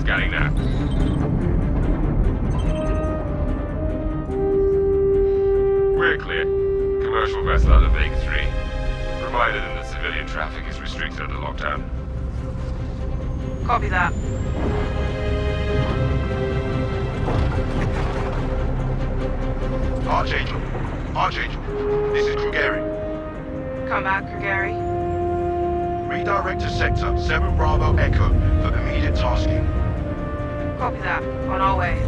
Scanning now. We're clear. Commercial vessel out of Vague 3. Provided that civilian traffic is restricted under lockdown. Copy that. Archangel, this is Krugeri. Come back, Gary. Redirect to sector 7 Bravo Echo for immediate tasking. Copy that. On our way.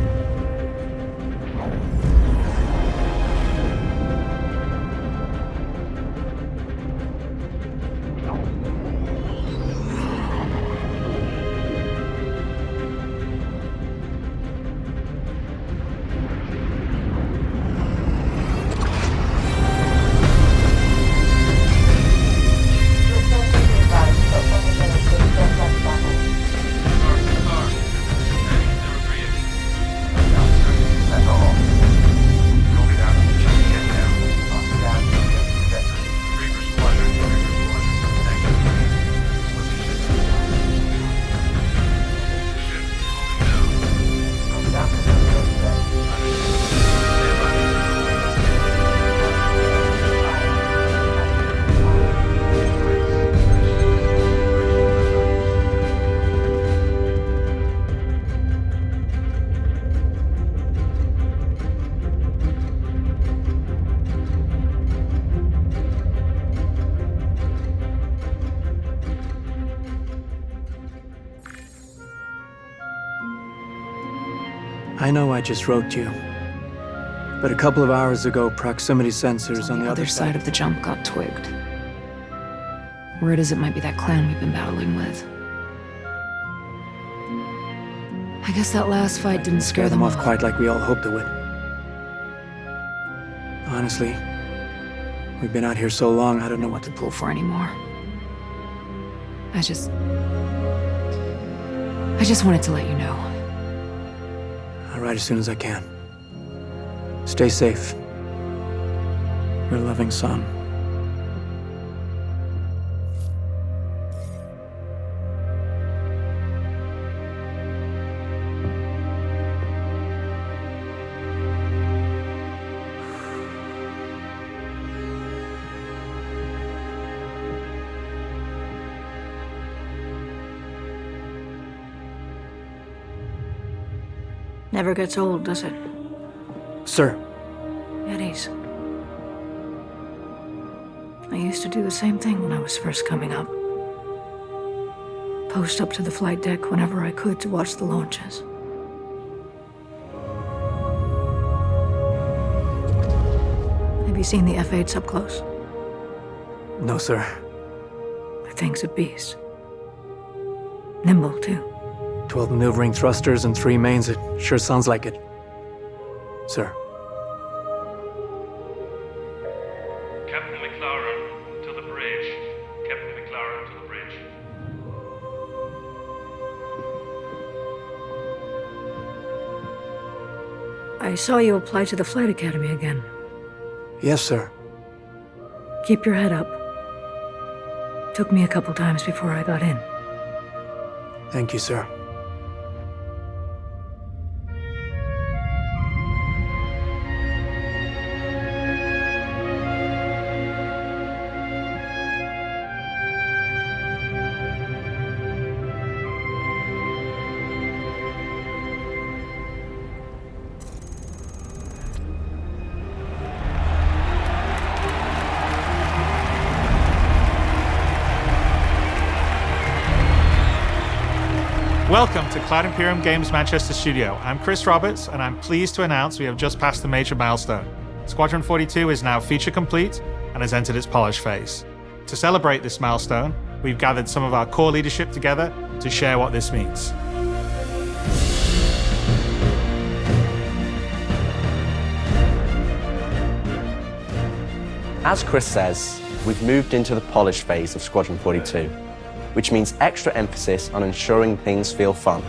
I know I just wrote you, but a couple of hours ago, proximity sensors on the other side of the jump got twigged. Word is it might be that clan we've been battling with. I guess that last fight didn't scare them off quite like we all hoped it would. Honestly, we've been out here so long, I don't know what to pull for anymore. I just wanted to let you know. I'll write as soon as I can. Stay safe. Your loving son. Never gets old, does it? Sir. Eddies. I used to do the same thing when I was first coming up. Post up to the flight deck whenever I could to watch the launches. Have you seen the F-8s up close? No, sir. The thing's a beast. Nimble, too. 12 maneuvering thrusters and 3 mains. It sure sounds like it. Sir. Captain McLaren to the bridge. Captain McLaren to the bridge. I saw you apply to the Flight Academy again. Yes, sir. Keep your head up. Took me a couple times before I got in. Thank you, sir. Welcome to Cloud Imperium Games Manchester Studio. I'm Chris Roberts, and I'm pleased to announce we have just passed a major milestone. Squadron 42 is now feature complete and has entered its polish phase. To celebrate this milestone, we've gathered some of our core leadership together to share what this means. As Chris says, we've moved into the polish phase of Squadron 42, which means extra emphasis on ensuring things feel fun.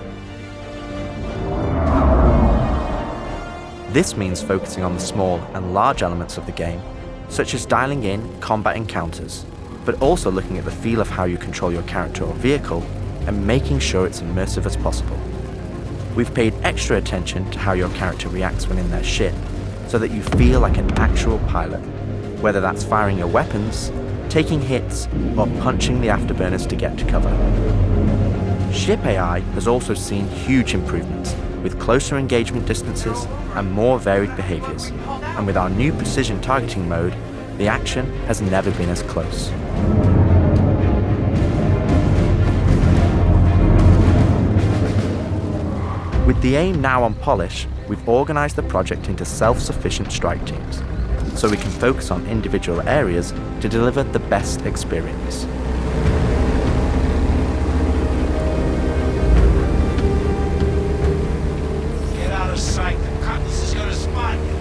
This means focusing on the small and large elements of the game, such as dialing in combat encounters, but also looking at the feel of how you control your character or vehicle and making sure it's immersive as possible. We've paid extra attention to how your character reacts when in their ship, so that you feel like an actual pilot, whether that's firing your weapons, taking hits, or punching the afterburners to get to cover. Ship AI has also seen huge improvements, with closer engagement distances and more varied behaviors, and with our new precision targeting mode, the action has never been as close. With the aim now on polish, we've organised the project into self-sufficient strike teams, so we can focus on individual areas to deliver the best experience. Get out of sight, the Cutlass is gonna spot you.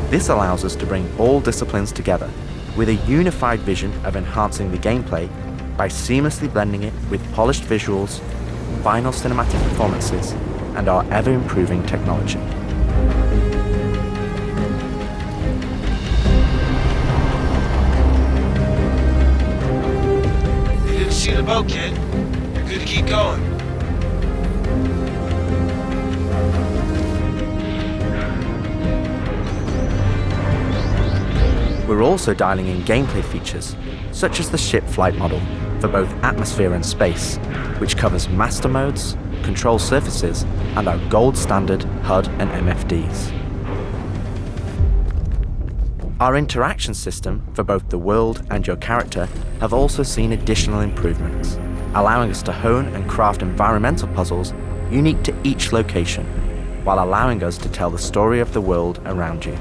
This allows us to bring all disciplines together, with a unified vision of enhancing the gameplay by seamlessly blending it with polished visuals, final cinematic performances, and our ever-improving technology. You didn't see the boat, kid. You're good to keep going. We're also dialing in gameplay features, such as the ship flight model, for both atmosphere and space, which covers master modes, control surfaces, and our gold standard HUD and MFDs. Our interaction system for both the world and your character have also seen additional improvements, allowing us to hone and craft environmental puzzles unique to each location, while allowing us to tell the story of the world around you.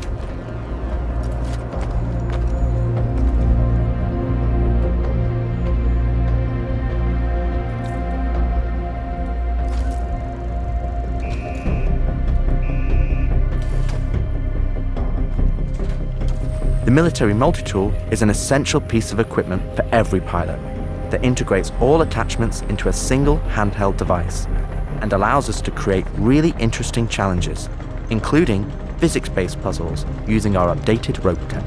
The military multi-tool is an essential piece of equipment for every pilot that integrates all attachments into a single handheld device and allows us to create really interesting challenges, including physics-based puzzles using our updated rope tech.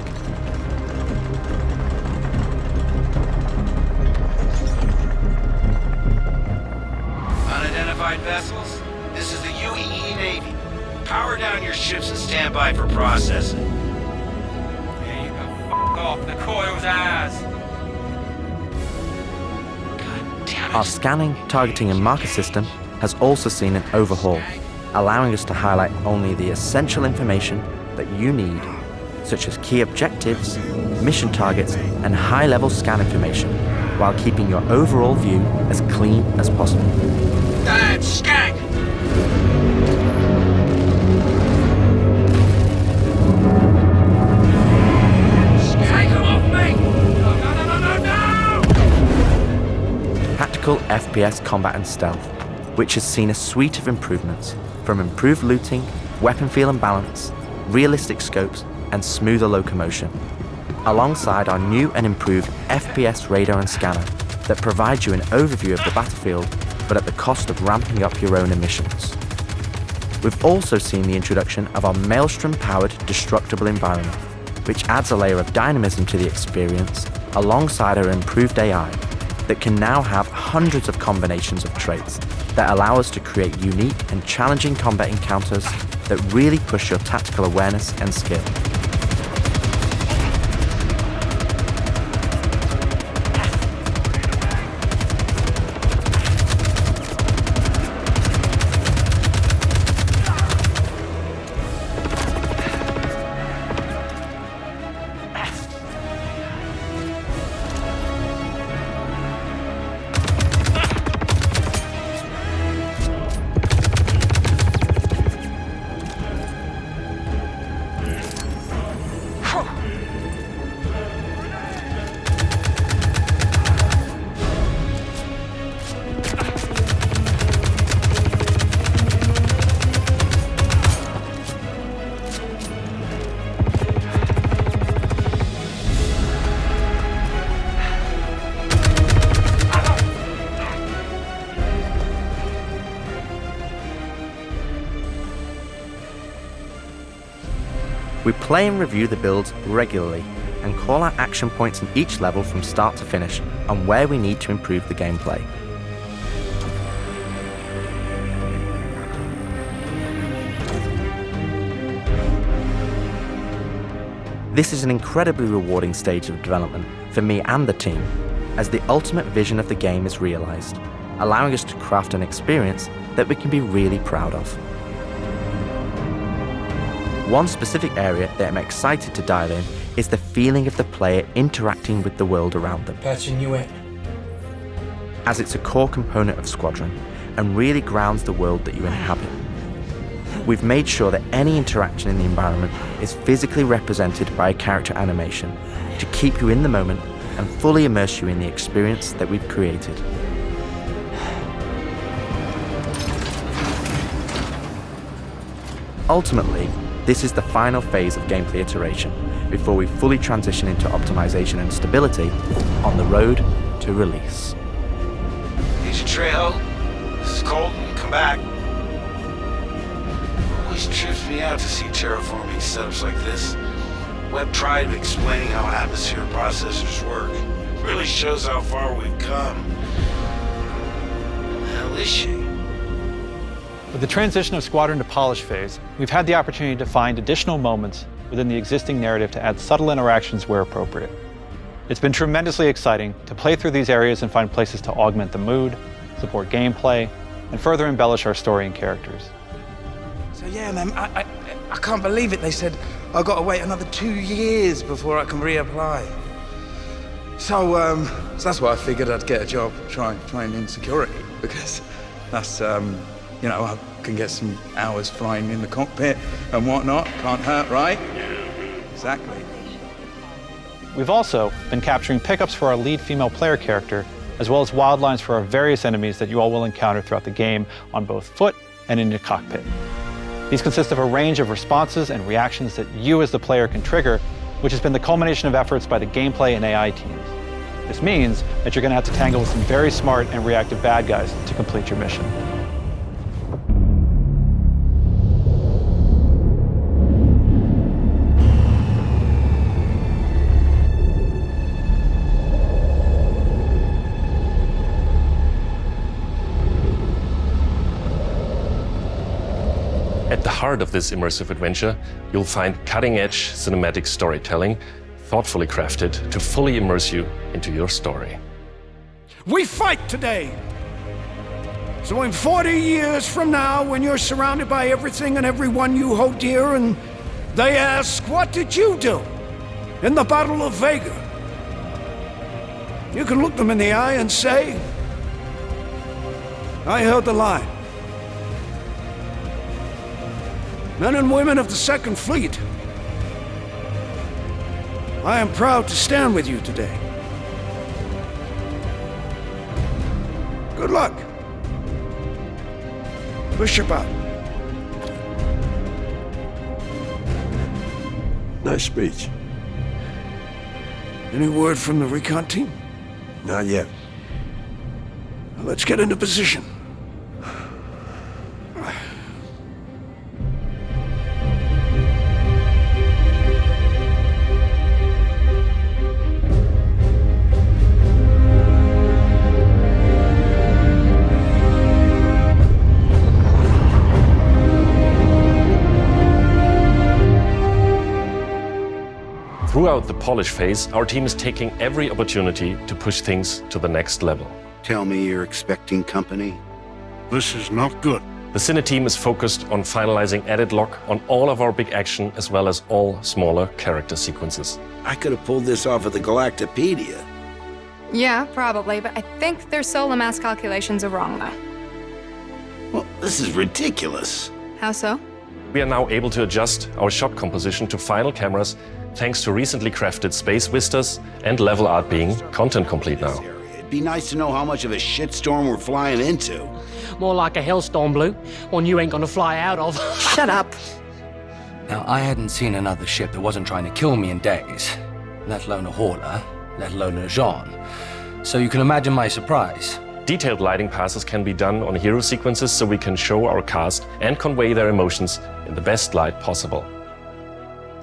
Unidentified vessels? This is the UEE Navy. Power down your ships and stand by for processing. Off the coil's ass. God damn it. Our scanning, targeting, and marker system has also seen an overhaul, allowing us to highlight only the essential information that you need, such as key objectives, mission targets, and high-level scan information, while keeping your overall view as clean as possible. Damn skank! Tactical FPS combat and stealth, which has seen a suite of improvements, from improved looting, weapon feel and balance, realistic scopes, and smoother locomotion, alongside our new and improved FPS radar and scanner that provides you an overview of the battlefield, but at the cost of ramping up your own emissions. We've also seen the introduction of our Maelstrom-powered destructible environment, which adds a layer of dynamism to the experience, alongside our improved AI, that can now have hundreds of combinations of traits that allow us to create unique and challenging combat encounters that really push your tactical awareness and skill. We play and review the builds regularly and call out action points in each level from start to finish and where we need to improve the gameplay. This is an incredibly rewarding stage of development for me and the team, as the ultimate vision of the game is realized, allowing us to craft an experience that we can be really proud of. One specific area that I'm excited to dial in is the feeling of the player interacting with the world around them. Patching you in. As it's a core component of Squadron and really grounds the world that you inhabit. We've made sure that any interaction in the environment is physically represented by a character animation to keep you in the moment and fully immerse you in the experience that we've created. Ultimately, this is the final phase of gameplay iteration before we fully transition into optimization and stability on the road to release. Agent Trejo, this is Colton. Come back. Always trips me out to see terraforming setups like this. Webb tried explaining how atmosphere processors work. Really shows how far we've come. The hell is she? With the transition of Squadron to polish phase, we've had the opportunity to find additional moments within the existing narrative to add subtle interactions where appropriate. It's been tremendously exciting to play through these areas and find places to augment the mood, support gameplay, and further embellish our story and characters. So yeah, man, I can't believe it. They said I've got to wait another 2 years before I can reapply. So that's why I figured I'd get a job trying in security, because that's, you know, I can get some hours flying in the cockpit and whatnot. Can't hurt, right? Exactly. We've also been capturing pickups for our lead female player character, as well as wildlines for our various enemies that you all will encounter throughout the game on both foot and in your cockpit. These consist of a range of responses and reactions that you as the player can trigger, which has been the culmination of efforts by the gameplay and AI teams. This means that you're going to have to tangle with some very smart and reactive bad guys to complete your mission. At the heart of this immersive adventure, you'll find cutting-edge cinematic storytelling, thoughtfully crafted to fully immerse you into your story. We fight today! So in 40 years from now, when you're surrounded by everything and everyone you hold dear, and they ask, what did you do in the Battle of Vega? You can look them in the eye and say, I held the line. Men and women of the Second Fleet, I am proud to stand with you today. Good luck. Bishop out. Nice speech. Any word from the recon team? Not yet. Well, let's get into position. Throughout the polish phase, our team is taking every opportunity to push things to the next level. Tell me you're expecting company? This is not good. The Cine team is focused on finalizing edit lock on all of our big action as well as all smaller character sequences. I could have pulled this off of the Galactopedia. Yeah, probably, but I think their solar mass calculations are wrong, though. Well, this is ridiculous. How so? We are now able to adjust our shot composition to final cameras thanks to recently crafted space vistas and level art being content complete now. It'd be nice to know how much of a shitstorm we're flying into. More like a hellstorm, Blue. One you ain't gonna fly out of. Shut up. Now, I hadn't seen another ship that wasn't trying to kill me in days, let alone a hauler, let alone a Jean. So you can imagine my surprise. Detailed lighting passes can be done on hero sequences so we can show our cast and convey their emotions in the best light possible.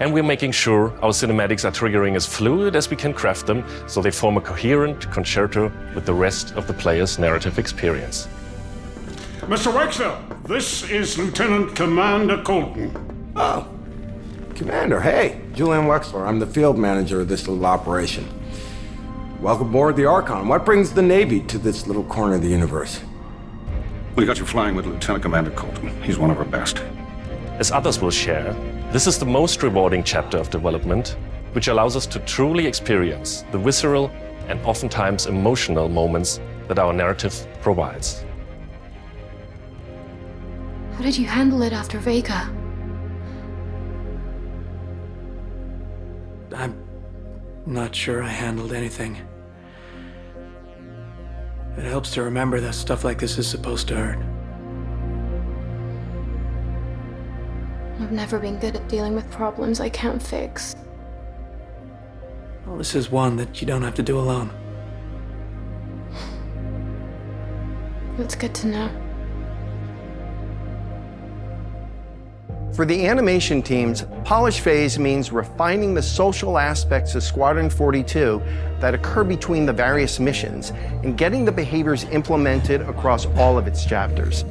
And we're making sure our cinematics are triggering as fluid as we can craft them so they form a coherent concerto with the rest of the player's narrative experience. Mr. Wexler, this is Lieutenant Commander Colton. Oh, Commander, hey. Julian Wexler, I'm the field manager of this little operation. Welcome aboard the Archon. What brings the Navy to this little corner of the universe? We got you flying with Lieutenant Commander Colton. He's one of our best. As others will share, this is the most rewarding chapter of development, which allows us to truly experience the visceral and oftentimes emotional moments that our narrative provides. How did you handle it after Vega? I'm not sure I handled anything. It helps to remember that stuff like this is supposed to hurt. I've never been good at dealing with problems I can't fix. Well, this is one that you don't have to do alone. That's good to know. For the animation teams, polish phase means refining the social aspects of Squadron 42 that occur between the various missions and getting the behaviors implemented across all of its chapters.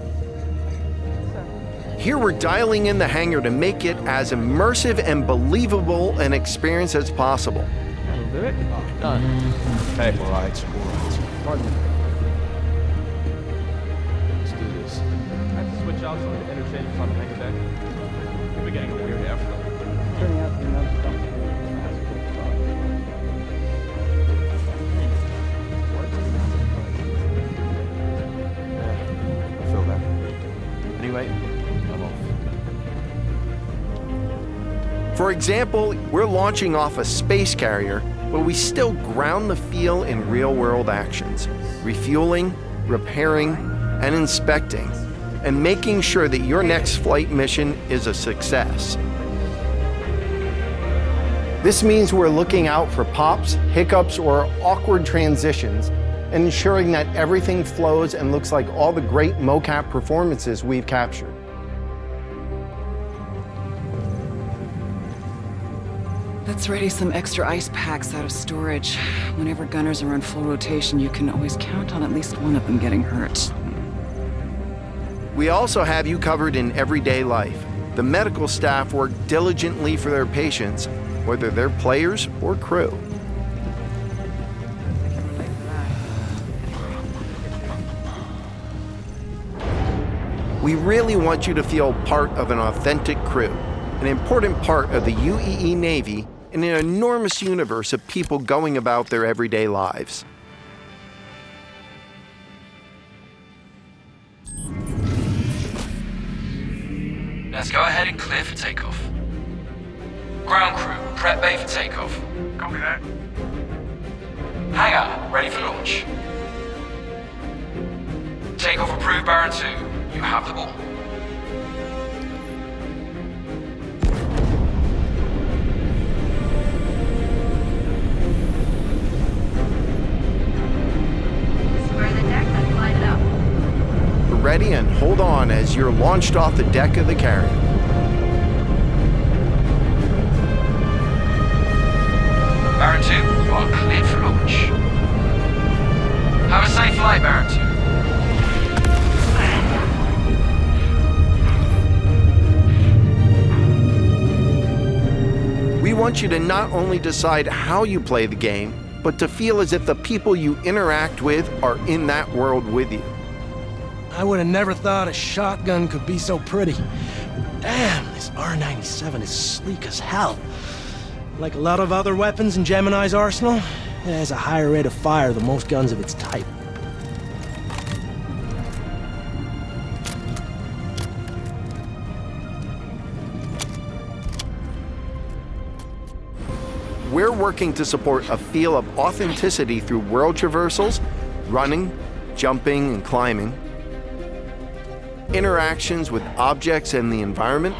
Here we're dialing in the hangar to make it as immersive and believable an experience as possible. That'll do it. Done. Okay. All right. Pardon me. Let's do this. I have to switch out some of the interchanges on the hangar deck. We're getting a weird airflow. Turning out the amount of stuff. I feel that. Anyway, I'm off. For example, we're launching off a space carrier, but we still ground the feel in real-world actions, refueling, repairing, and inspecting, and making sure that your next flight mission is a success. This means we're looking out for pops, hiccups, or awkward transitions, and ensuring that everything flows and looks like all the great mocap performances we've captured. Let's ready some extra ice packs out of storage. Whenever gunners are on full rotation, you can always count on at least one of them getting hurt. We also have you covered in everyday life. The medical staff work diligently for their patients, whether they're players or crew. We really want you to feel part of an authentic crew, an important part of the UEE Navy in an enormous universe of people going about their everyday lives. Let's go ahead and clear for takeoff. Ground crew, prep bay for takeoff. Copy that. Hangar, ready for launch. Takeoff approved, Baron 2. You have the ball. Square the deck, let's line it up. Ready and hold on as you're launched off the deck of the carrier. Baron 2, you are cleared for launch. Have a safe flight, Baron 2. We want you to not only decide how you play the game, but to feel as if the people you interact with are in that world with you. I would have never thought a shotgun could be so pretty. Damn, this R97 is sleek as hell. Like a lot of other weapons in Gemini's arsenal, it has a higher rate of fire than most guns of its type. We're working to support a feel of authenticity through world traversals, running, jumping, and climbing, interactions with objects and the environment,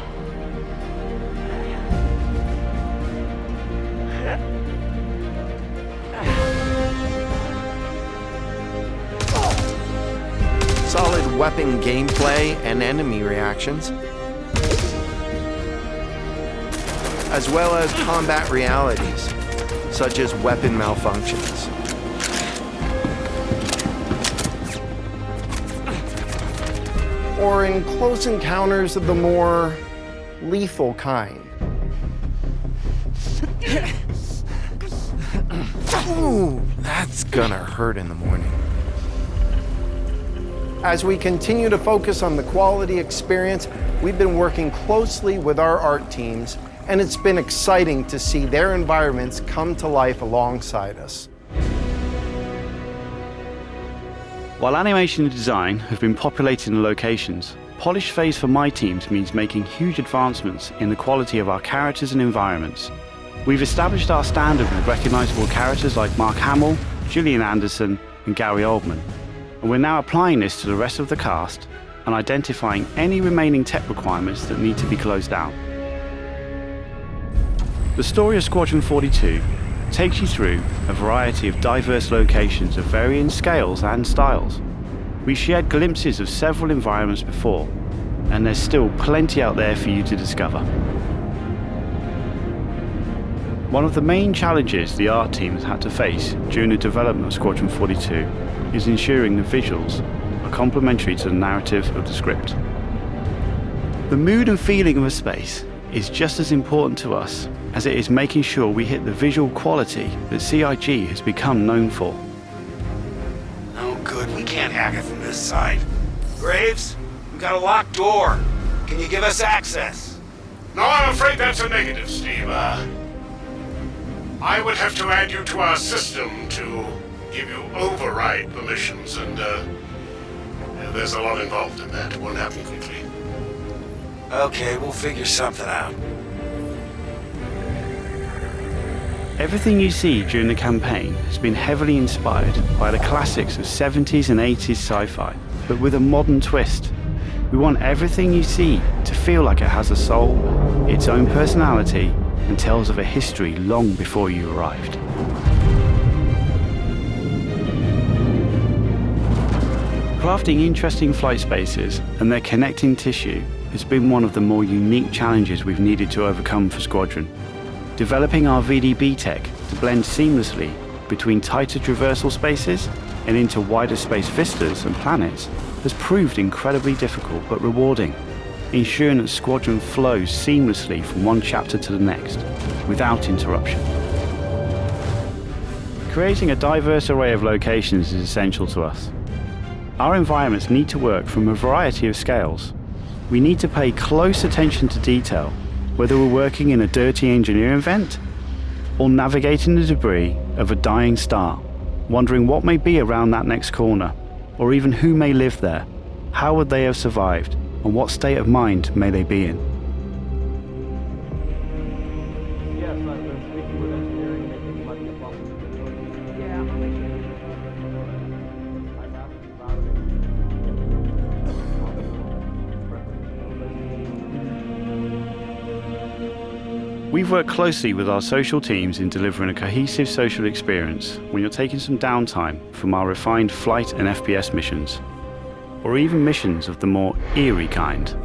solid weapon gameplay and enemy reactions, as well as combat realities, such as weapon malfunctions. Or in close encounters of the more lethal kind. Ooh, that's gonna hurt in the morning. As we continue to focus on the quality experience, we've been working closely with our art teams, and it's been exciting to see their environments come to life alongside us. While animation and design have been populating the locations, polish phase for my teams means making huge advancements in the quality of our characters and environments. We've established our standard with recognizable characters like Mark Hamill, Gillian Anderson, and Gary Oldman, and we're now applying this to the rest of the cast and identifying any remaining tech requirements that need to be closed down. The story of Squadron 42 takes you through a variety of diverse locations of varying scales and styles. We shared glimpses of several environments before, and there's still plenty out there for you to discover. One of the main challenges the art team has had to face during the development of Squadron 42 is ensuring the visuals are complementary to the narrative of the script. The mood and feeling of a space is just as important to us as it is making sure we hit the visual quality that CIG has become known for. Oh good, we can't hack it from this side. Graves, we got a locked door. Can you give us access? No, I'm afraid that's a negative, Steve. I would have to add you to our system to give you override permissions, and there's a lot involved in that. It won't happen quickly. Okay, we'll figure something out. Everything you see during the campaign has been heavily inspired by the classics of 70s and 80s sci-fi, but with a modern twist. We want everything you see to feel like it has a soul, its own personality, and tells of a history long before you arrived. Crafting interesting flight spaces and their connecting tissue has been one of the more unique challenges we've needed to overcome for Squadron. Developing our VDB tech to blend seamlessly between tighter traversal spaces and into wider space vistas and planets has proved incredibly difficult but rewarding, ensuring that Squadron flows seamlessly from one chapter to the next, without interruption. Creating a diverse array of locations is essential to us. Our environments need to work from a variety of scales. We need to pay close attention to detail, whether we're working in a dirty engineering vent or navigating the debris of a dying star, wondering what may be around that next corner, or even who may live there, how would they have survived, and what state of mind may they be in. Yes, I've been speaking with engineering, making money above the Yeah, I'll make sure you I'm asking about it. We've worked closely with our social teams in delivering a cohesive social experience when you're taking some downtime from our refined flight and FPS missions, or even missions of the more eerie kind.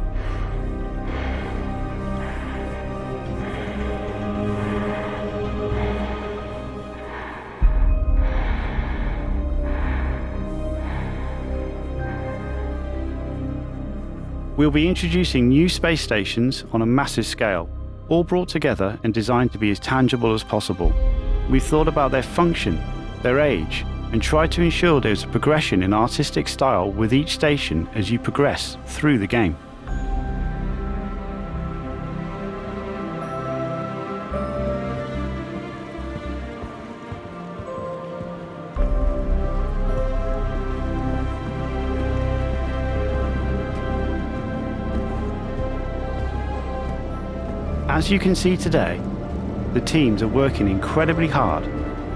We'll be introducing new space stations on a massive scale, all brought together and designed to be as tangible as possible. We've thought about their function, their age, and tried to ensure there's a progression in artistic style with each station as you progress through the game. As you can see today, the teams are working incredibly hard,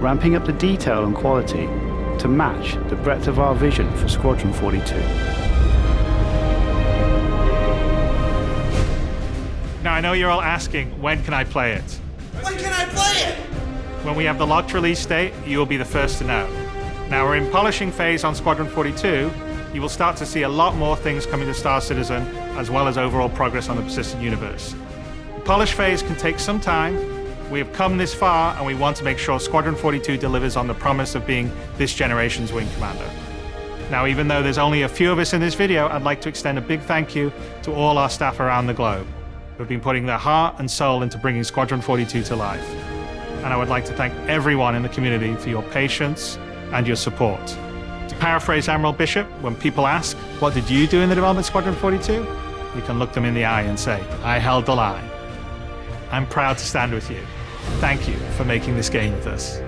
ramping up the detail and quality to match the breadth of our vision for Squadron 42. Now I know you're all asking, when can I play it? When can I play it? When we have the locked release date, you will be the first to know. Now we're in polishing phase on Squadron 42. You will start to see a lot more things coming to Star Citizen, as well as overall progress on the persistent universe. Polish phase can take some time. We have come this far, and we want to make sure Squadron 42 delivers on the promise of being this generation's wing commander. Now, even though there's only a few of us in this video, I'd like to extend a big thank you to all our staff around the globe who have been putting their heart and soul into bringing Squadron 42 to life. And I would like to thank everyone in the community for your patience and your support. To paraphrase Admiral Bishop, when people ask, what did you do in the development of Squadron 42? We can look them in the eye and say, I held the line. I'm proud to stand with you. Thank you for making this game with us.